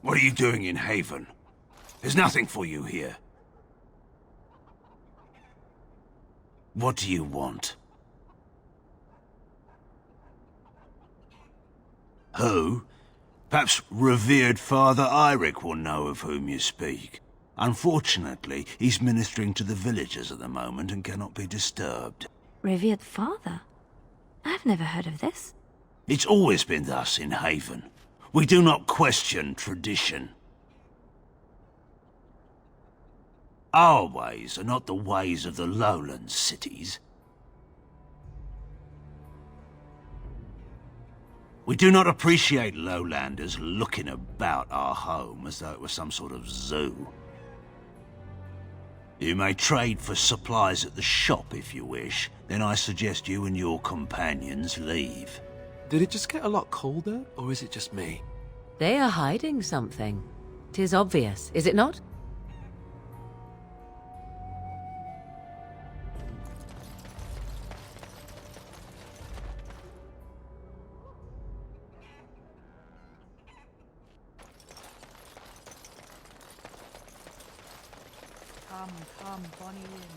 What are you doing in Haven? There's nothing for you here. What do you want? Who? Perhaps revered Father Eirik will know of whom you speak. Unfortunately, he's ministering to the villagers at the moment and cannot be disturbed. Revered father? I've never heard of this. It's always been thus in Haven. We do not question tradition. Our ways are not the ways of the lowland cities. We do not appreciate lowlanders looking about our home as though it was some sort of zoo. You may trade for supplies at the shop if you wish, then I suggest you and your companions leave. Did it just get a lot colder, or is it just me? They are hiding something. 'Tis obvious, is it not? Come, Bonnie Lynn.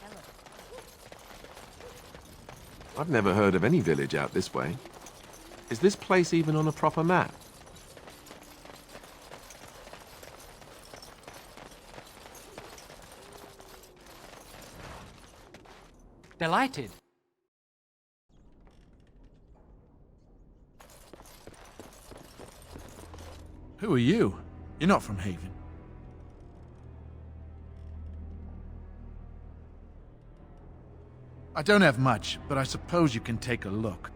Hello. I've never heard of any village out this way. Is this place even on a proper map? Delighted. Who are you? You're not from Haven. I don't have much, but I suppose you can take a look.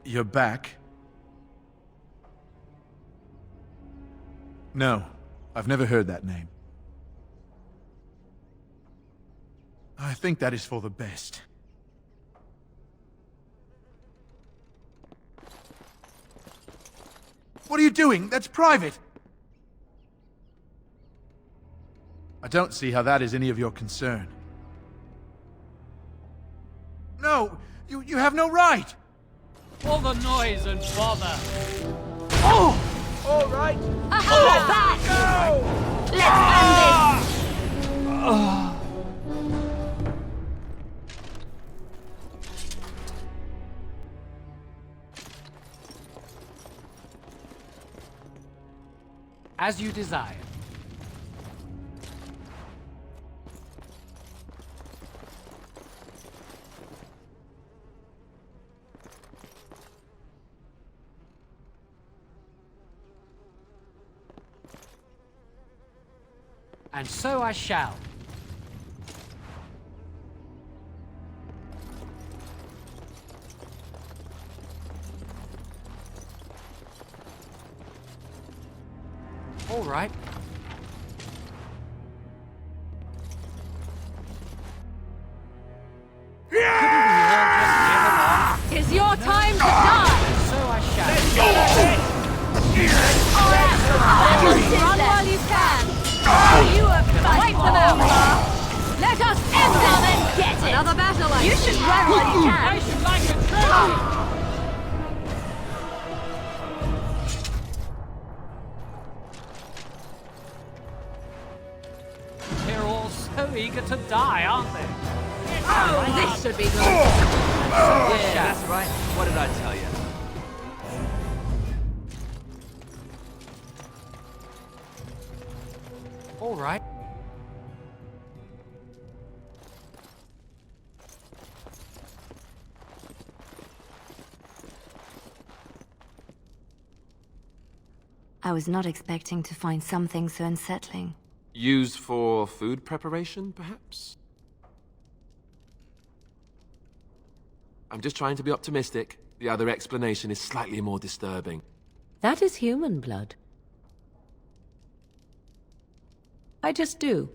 You're back? No, I've never heard that name. I think that is for the best. What are you doing? That's private! I don't see how that is any of your concern. No! You have no right! All the noise and bother. Oh! All right! Aha! Let's end this! As you desire. And so I shall. All right. Is your time to die? So I shall. Run while you can. You have wipe them out. Let us end them and get it. Another battle like you should run while you can. I should like a trophy. They're all so eager to die, aren't they? Oh, this should be good. Yeah, That's right. What did I tell you? All right. I was not expecting to find something so unsettling. Used for food preparation, perhaps? I'm just trying to be optimistic. The other explanation is slightly more disturbing. That is human blood. I just do.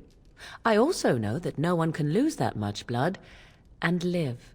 I also know that no one can lose that much blood and live.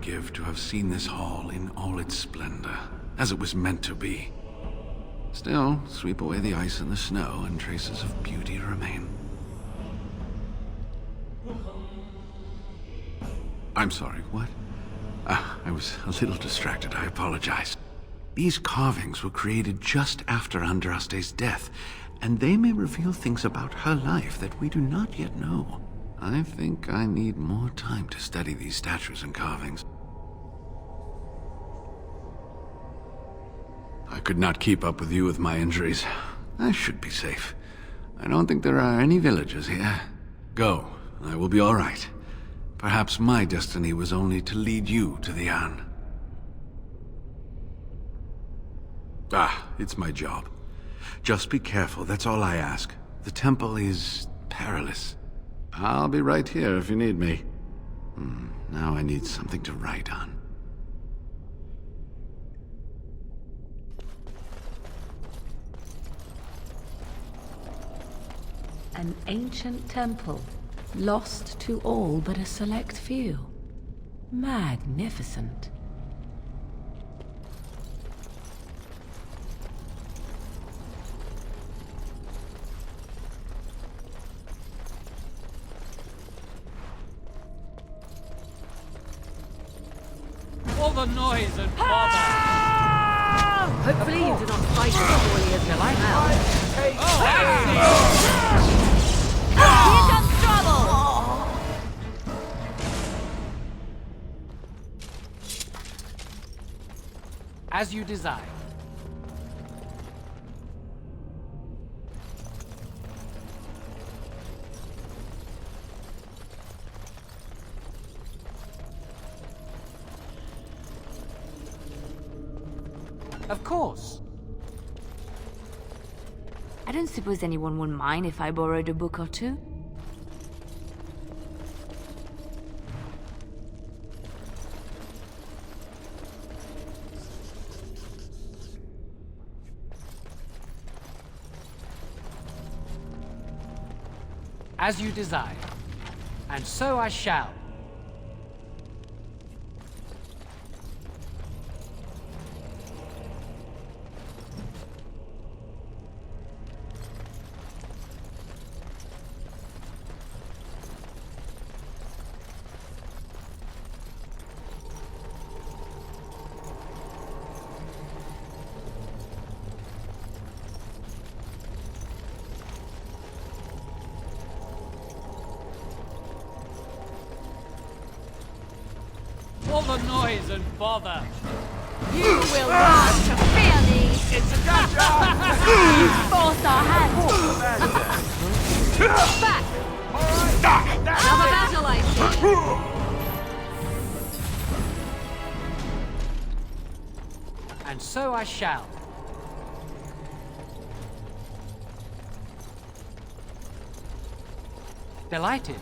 give to have seen this hall in all its splendor, as it was meant to be. Still, sweep away the ice and the snow, and traces of beauty remain. I'm sorry, what? I was a little distracted, I apologize. These carvings were created just after Andraste's death, and they may reveal things about her life that we do not yet know. I think I need more time to study these statues and carvings. I could not keep up with you with my injuries. I should be safe. I don't think there are any villagers here. Go, I will be all right. Perhaps my destiny was only to lead you to the Anne. It's my job. Just be careful, that's all I ask. The temple is perilous. I'll be right here if you need me. Now I need something to write on. An ancient temple, lost to all but a select few. Magnificent. All the noise and bother! Hopefully you do not fight as poorly as you like now. Here comes trouble! As you desire. Of course. I don't suppose anyone would mind if I borrowed a book or two. As you desire. And so I shall. All the noise and bother. You will not fear me! It's a gotcha! Force our hands! Back! Another battle, I see! And so I shall. Delighted.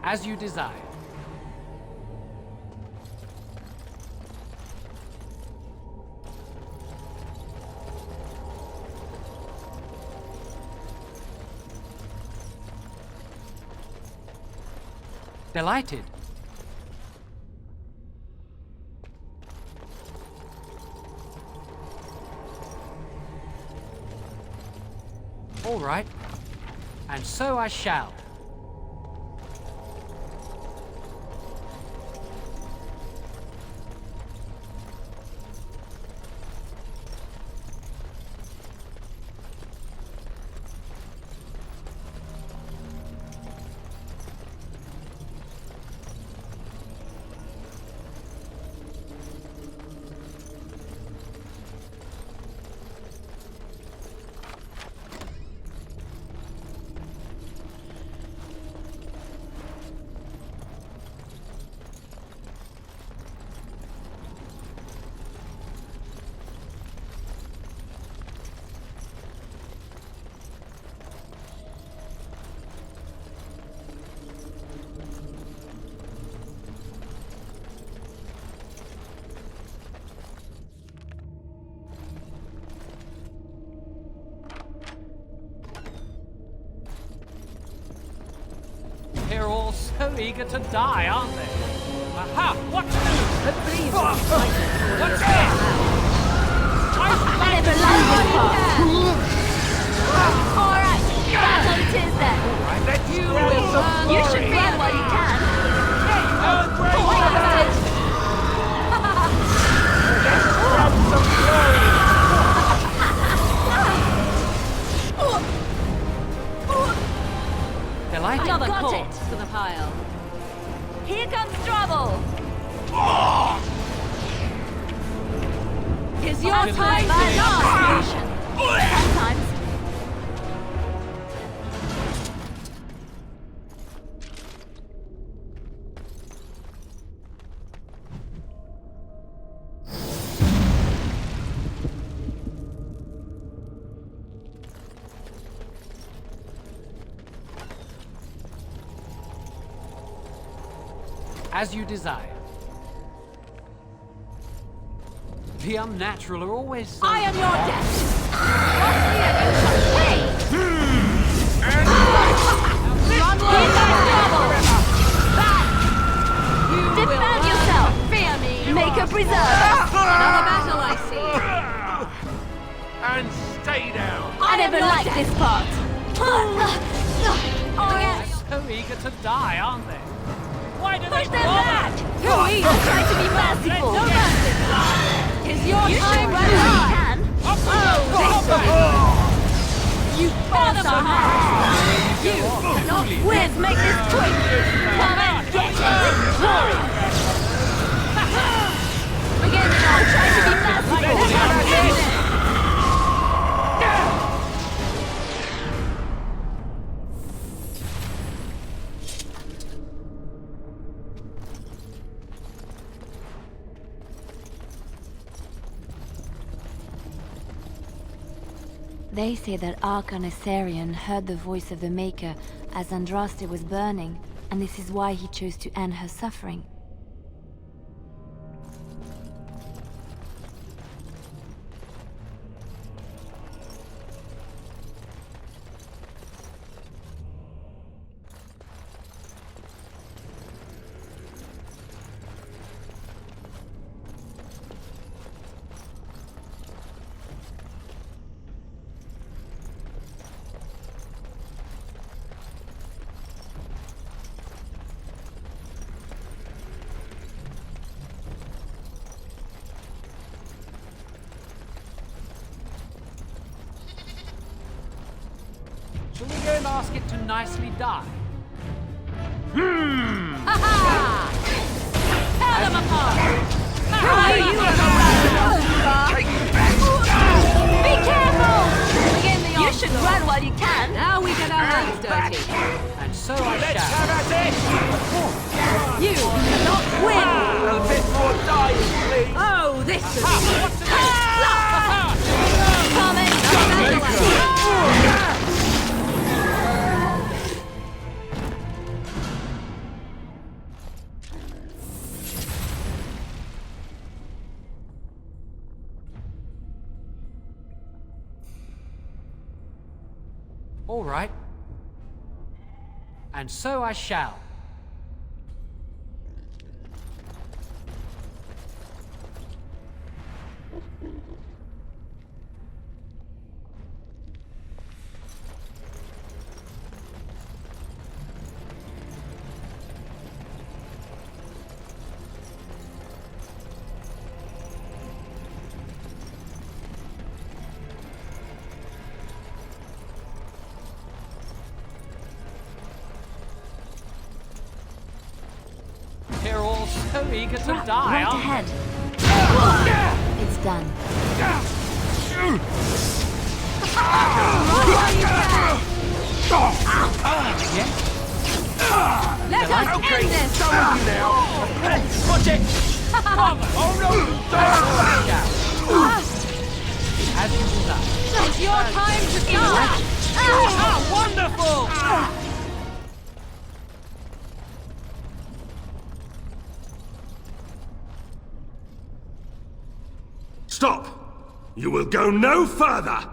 As you desire. Delighted. All right. And so I shall. eager to die, aren't they? Aha! What to do? The breeze of excitement. What's this? I never liked this part. Alright, battle it is then. You should run while you can. Another got corpse it. to the pile. Here comes trouble. Is your Good time night, my last Mage. solution? Sometimes. As you desire. The unnatural are always so... I am your death. Hey! Run while you have trouble. Back! Defend yourself. Fear me. Make a preserve. Another battle, I see. And stay down! I never liked this part. Oh yes. So eager to die, aren't they? Why do Push they them bother? back! Too easy. Try to be merciful. No mercy. Is your time right now? Can. You bastard! You cannot win. Make this quick. Come and get it. Glory. Begin now. Try to be merciful. They say that Archon Asarion heard the voice of the Maker as Andraste was burning, and this is why he chose to end her suffering. Shall we go and ask it to nicely die? Ha-ha! Tear them apart! How you Be careful! Begin the You should run while you can. Now we get our hands dirty. And so I shall. You cannot win! A bit more dying, please! Oh, this is... All right. And so I shall. They're all so eager to die, Right aren't ahead. It's done. Let us end this! Watch it! Oh no! As you desire. It's your time to start! Ah, wonderful! Stop! You will go no further!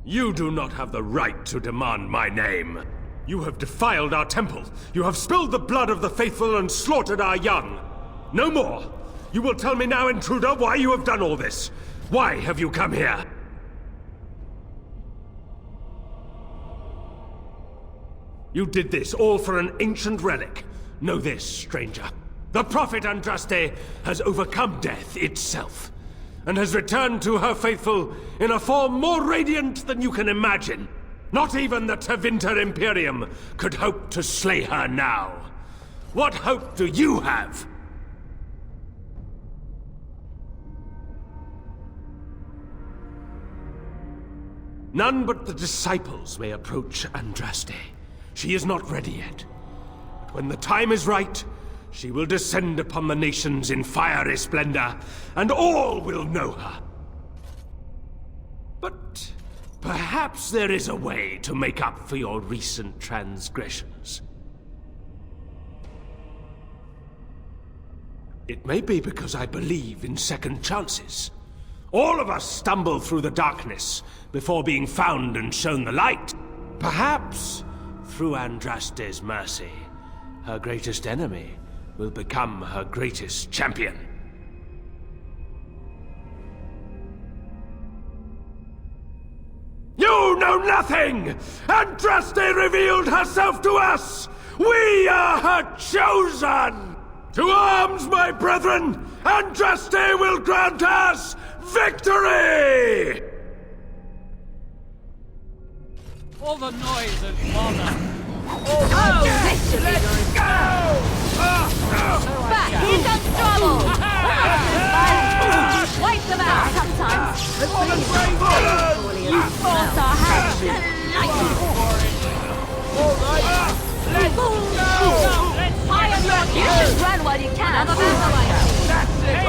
You do not have the right to demand my name. You have defiled our temple. You have spilled the blood of the faithful and slaughtered our young. No more. You will tell me now, intruder, why you have done all this. Why have you come here? You did this all for an ancient relic. Know this, stranger. The prophet Andraste has overcome death itself, and has returned to her faithful in a form more radiant than you can imagine. Not even the Tevinter Imperium could hope to slay her now. What hope do you have? None but the disciples may approach Andraste. She is not ready yet. But when the time is right, she will descend upon the nations in fiery splendor, and all will know her. But perhaps there is a way to make up for your recent transgressions. It may be because I believe in second chances. All of us stumble through the darkness before being found and shown the light. Perhaps, through Andraste's mercy, her greatest enemy will become her greatest champion. You know nothing! Andraste revealed herself to us! We are her chosen! To arms, my brethren! Andraste will grant us victory! All the noise and bother. Oh, this should be Let's go! back! Here comes trouble! Wipe them out! Sometimes you force our hands Let's go! high on your You should run while you can! Another battle like That's it!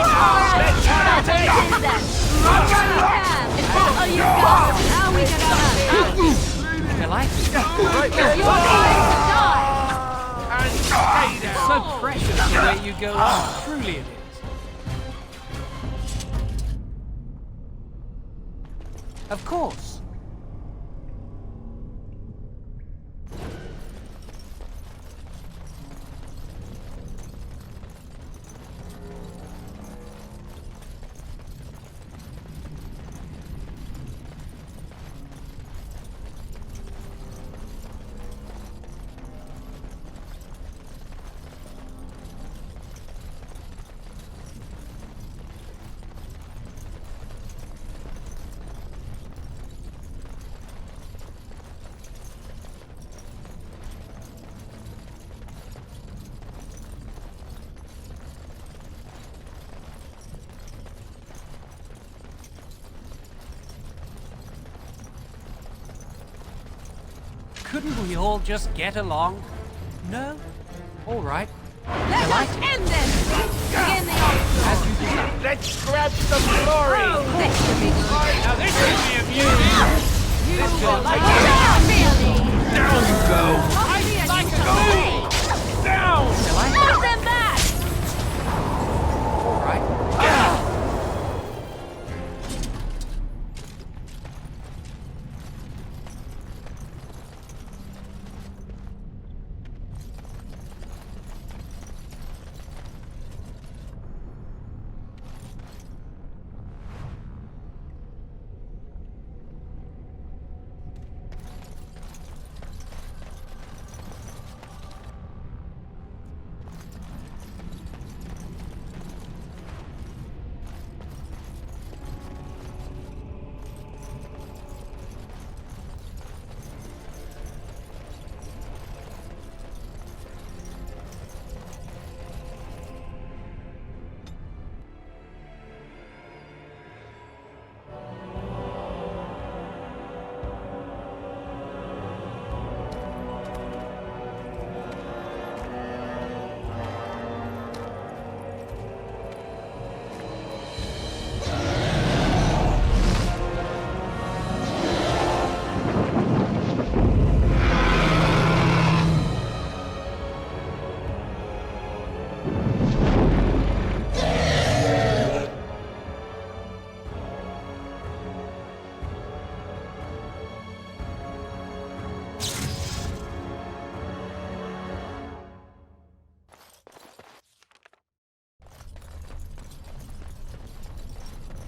Let's Let's it is then! Run while you can! It's all you got! Now we can have You like it? Right there! You're going to die! And stay there! So precious the way you go on. Truly it is. Of course. Couldn't we all just get along? No? All right. Let us end this! Begin the onslaught! As you desire. Let's grab some glory! Oh, this should be good! Now this should be amusing! You This will will like like that, really! Down you go! I'd like to go! Down! Knock them back! All right.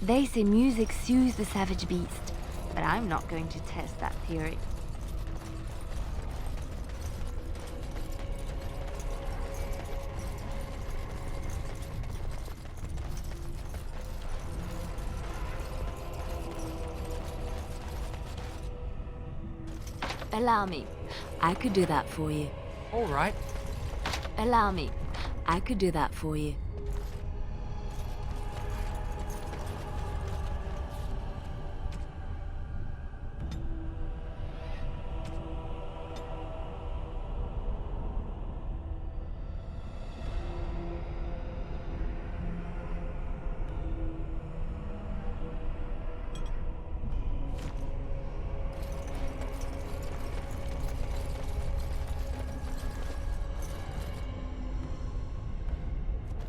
They say music soothes the savage beast, but I'm not going to test that theory. Allow me. I could do that for you. All right. Allow me. I could do that for you.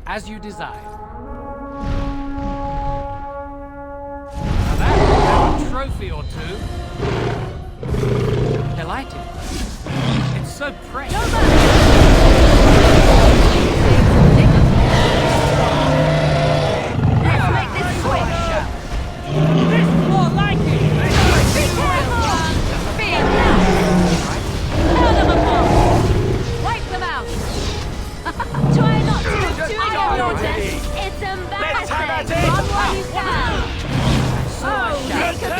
As you desire. Now that a trophy or two. Delighted. It's so precious. Let's make this quick. This more like it. Be careful. Be Tell them apart. Wipe them out. Try not to do too I much. know your death. It's embarrassing. Run while you can. Oh, make a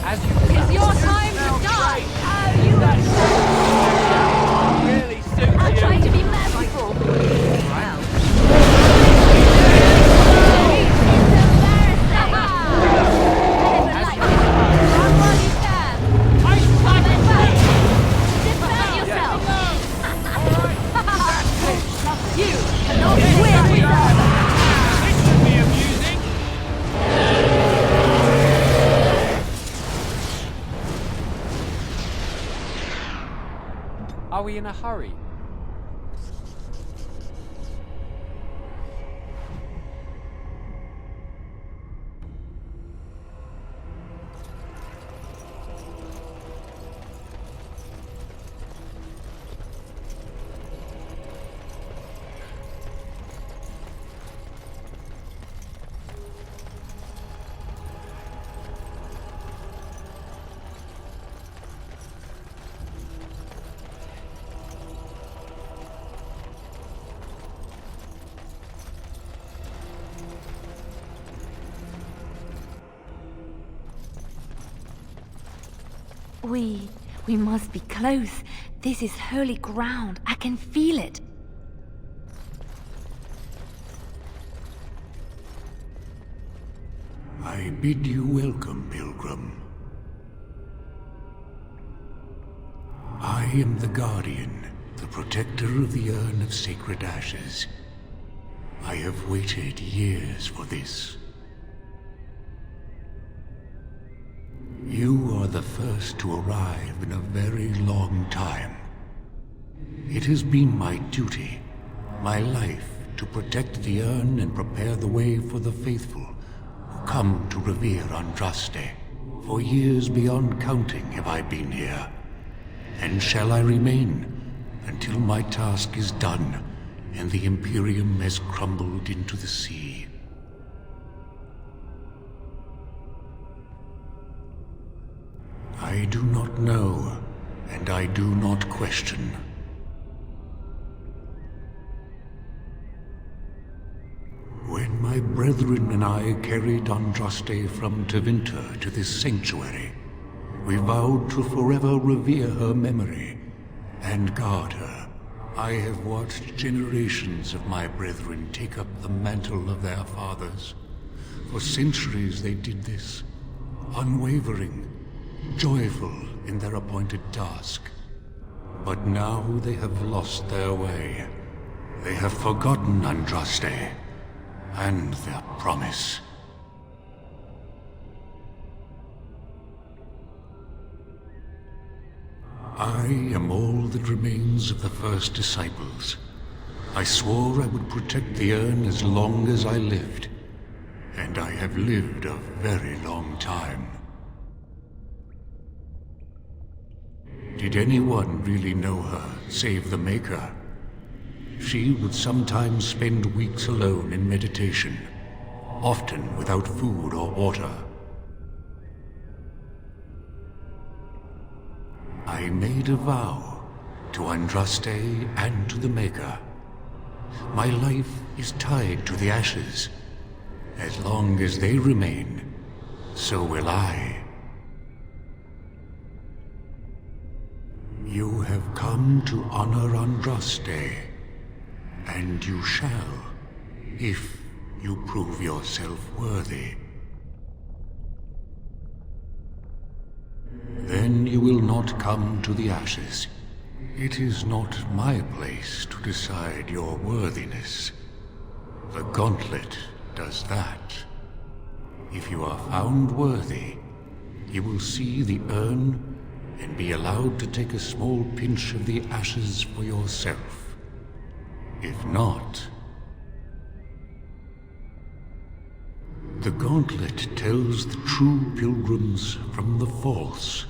As you It's your time to die. Oh, you are really suits I'll you. try to be merciful. Well. Run while you can. Defend yourself. You cannot win with us. This should be amusing. Are we in a hurry? We must be close. This is holy ground. I can feel it. I bid you welcome, pilgrim. I am the Guardian, the protector of the Urn of Sacred Ashes. I have waited years for this. You are the first to arrive in a very long time. It has been my duty, my life, to protect the urn and prepare the way for the faithful who come to revere Andraste. For years beyond counting have I been here, and shall I remain until my task is done and the Imperium has crumbled into the sea. I do not know, and I do not question. When my brethren and I carried Andraste from Tevinter to this sanctuary, we vowed to forever revere her memory and guard her. I have watched generations of my brethren take up the mantle of their fathers. For centuries they did this, unwavering, joyful in their appointed task. But now they have lost their way. They have forgotten Andraste and their promise. I am all that remains of the first disciples. I swore I would protect the urn as long as I lived, and I have lived a very long time. Did anyone really know her, save the Maker? She would sometimes spend weeks alone in meditation, often without food or water. I made a vow to Andraste and to the Maker. My life is tied to the ashes. As long as they remain, so will I. You have come to honor Andraste, and you shall, if you prove yourself worthy. Then you will not come to the ashes. It is not my place to decide your worthiness. The gauntlet does that. If you are found worthy, you will see the urn and be allowed to take a small pinch of the ashes for yourself. If not... The gauntlet tells the true pilgrims from the false.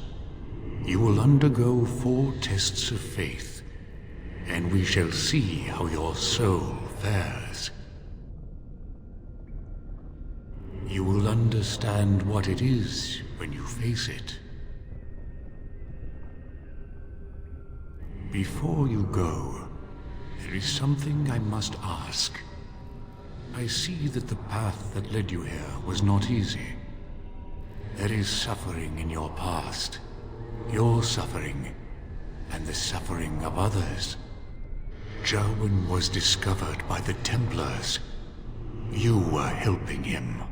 You will undergo 4 tests of faith, and we shall see how your soul fares. You will understand what it is when you face it. Before you go, there is something I must ask. I see that the path that led you here was not easy. There is suffering in your past. Your suffering, and the suffering of others. Jowan was discovered by the Templars. You were helping him.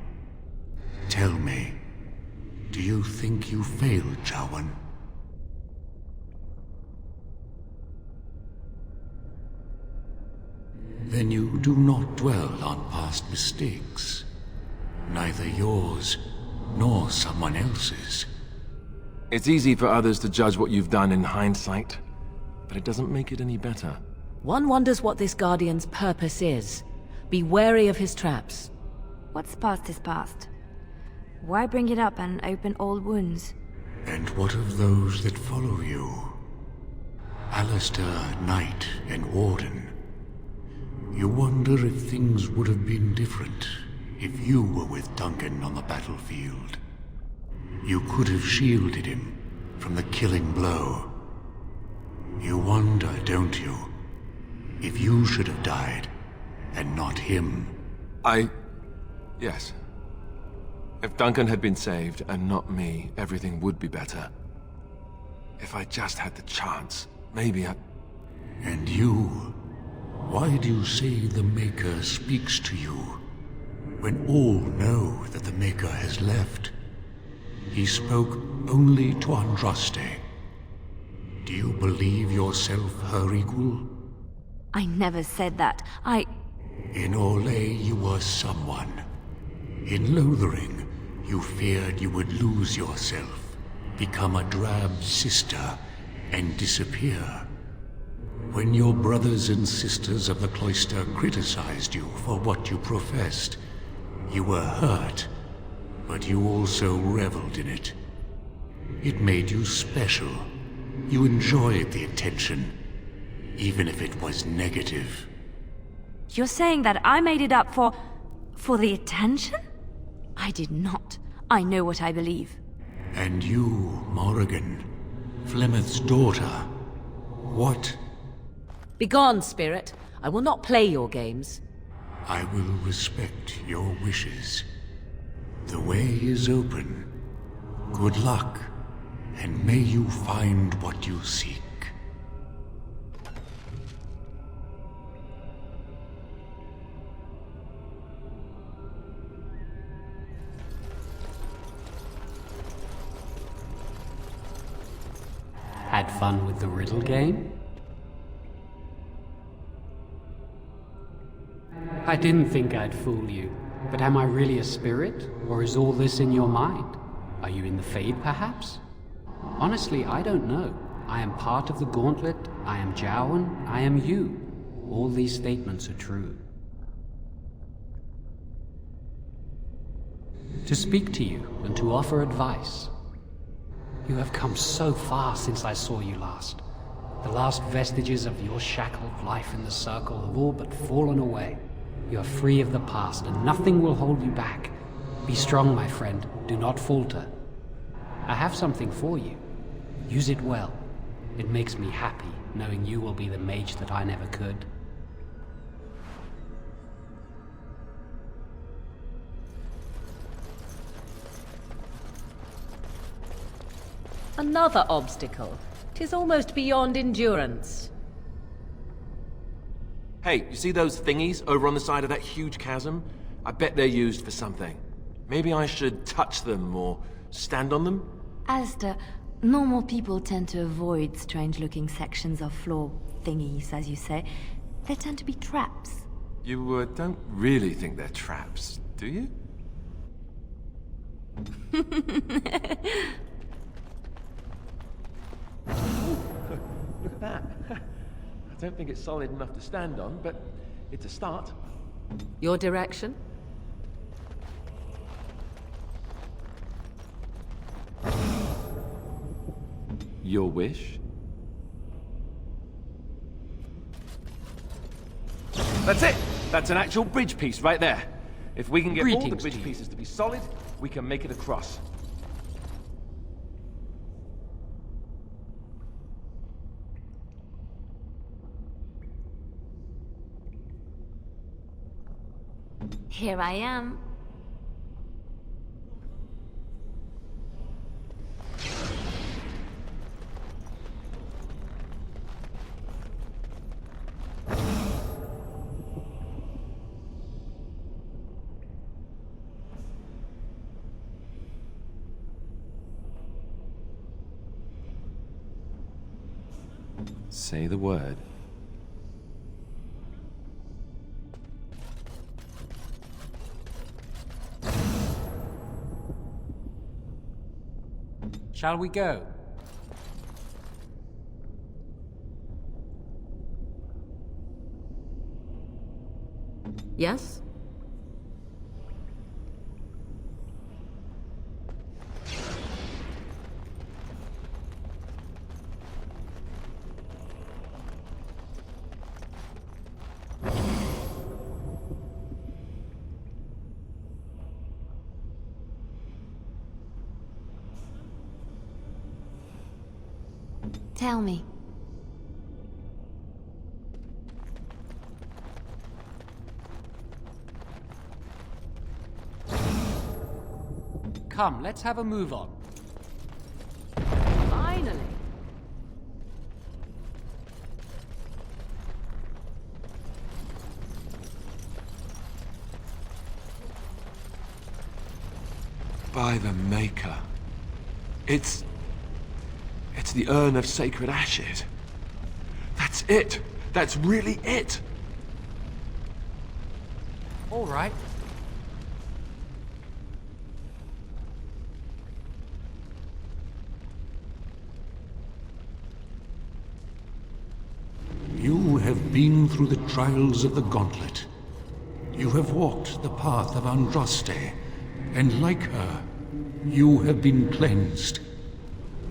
Tell me, do you think you failed Jowan? Then you do not dwell on past mistakes. Neither yours, nor someone else's. It's easy for others to judge what you've done in hindsight, but it doesn't make it any better. One wonders what this Guardian's purpose is. Be wary of his traps. What's past is past. Why bring it up and open old wounds? And what of those that follow you? Alistair, Knight, and Warden. You wonder if things would have been different if you were with Duncan on the battlefield. You could have shielded him from the killing blow. You wonder, don't you, if you should have died and not him? Yes. If Duncan had been saved and not me, everything would be better. If I just had the chance, maybe I... And you? Why do you say the Maker speaks to you, when all know that the Maker has left? He spoke only to Andraste. Do you believe yourself her equal? I never said that. In Orlais you were someone. In Lothering, you feared you would lose yourself, become a drab sister, and disappear. When your brothers and sisters of the cloister criticized you for what you professed, you were hurt. But you also reveled in it. It made you special. You enjoyed the attention, even if it was negative. You're saying that I made it up for the attention? I did not. I know what I believe. And you, Morrigan, Flemeth's daughter, what? Begone, spirit. I will not play your games. I will respect your wishes. The way is open. Good luck, and may you find what you seek. Had fun with the riddle game? I didn't think I'd fool you. But am I really a spirit, or is all this in your mind? Are you in the Fade, perhaps? Honestly, I don't know. I am part of the Gauntlet, I am Jowan, I am you. All these statements are true. To speak to you and to offer advice. You have come so far since I saw you last. The last vestiges of your shackled life in the circle have all but fallen away. You are free of the past, and nothing will hold you back. Be strong, my friend. Do not falter. I have something for you. Use it well. It makes me happy, knowing you will be the mage that I never could. Another obstacle. 'Tis almost beyond endurance. Hey, you see those thingies over on the side of that huge chasm? I bet they're used for something. Maybe I should touch them or stand on them? Alistair, normal people tend to avoid strange-looking sections of floor thingies, as you say. They tend to be traps. You don't really think they're traps, do you? Look at that. I don't think it's solid enough to stand on, but it's a start. Your direction? Your wish? That's it! That's an actual bridge piece right there. If we can get all the bridge pieces to be solid, we can make it across. Here I am. Say the word. Shall we go? Yes? Tell me. Come, let's have a move on. Finally. By the Maker. It's the urn of sacred ashes. That's it. That's really it. All right. You have been through the trials of the Gauntlet. You have walked the path of Andraste, and like her, you have been cleansed.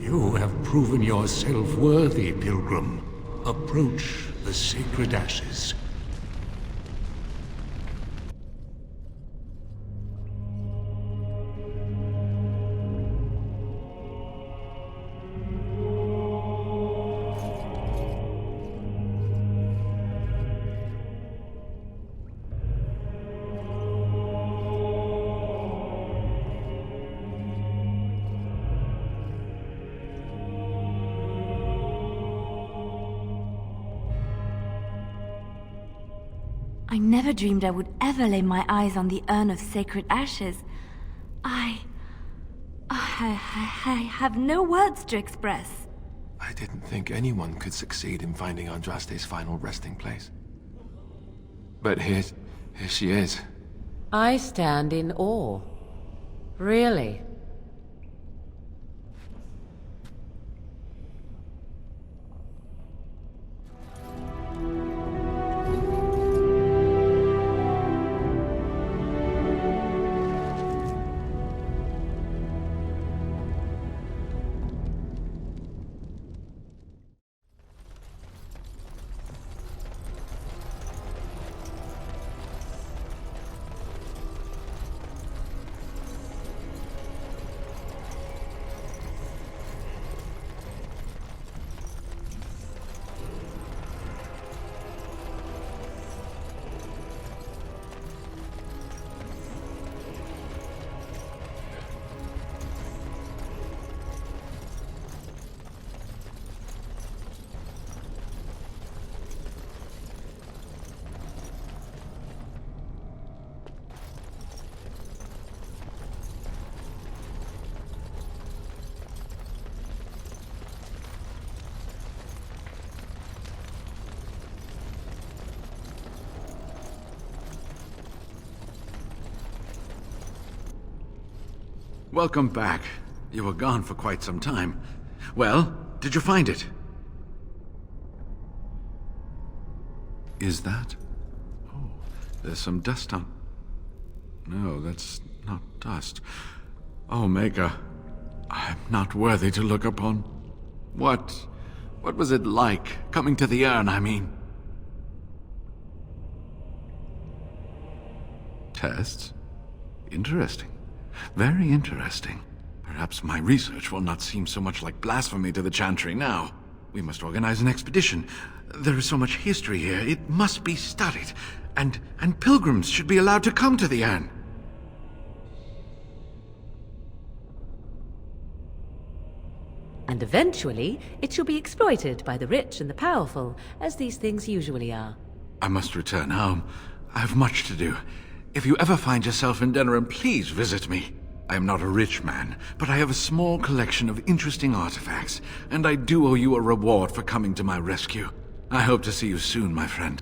You have proven yourself worthy, Pilgrim. Approach the sacred ashes. I never dreamed I would ever lay my eyes on the urn of sacred ashes. I have no words to express. I didn't think anyone could succeed in finding Andraste's final resting place. But here she is. I stand in awe. Really. welcome back. You were gone for quite some time. Well, did you find it? Is that? Oh, there's some dust on... No, that's not dust. Oh, Maker, I'm not worthy to look upon. What was it like, coming to the urn, I mean? Tests? Interesting. Very interesting. Perhaps my research will not seem so much like blasphemy to the Chantry now. We must organize an expedition. There is so much history here, it must be studied. And pilgrims should be allowed to come to the urn. And eventually, it shall be exploited by the rich and the powerful, as these things usually are. I must return home. I have much to do. If you ever find yourself in Denerim, please visit me. I am not a rich man, but I have a small collection of interesting artifacts, and I do owe you a reward for coming to my rescue. I hope to see you soon, my friend.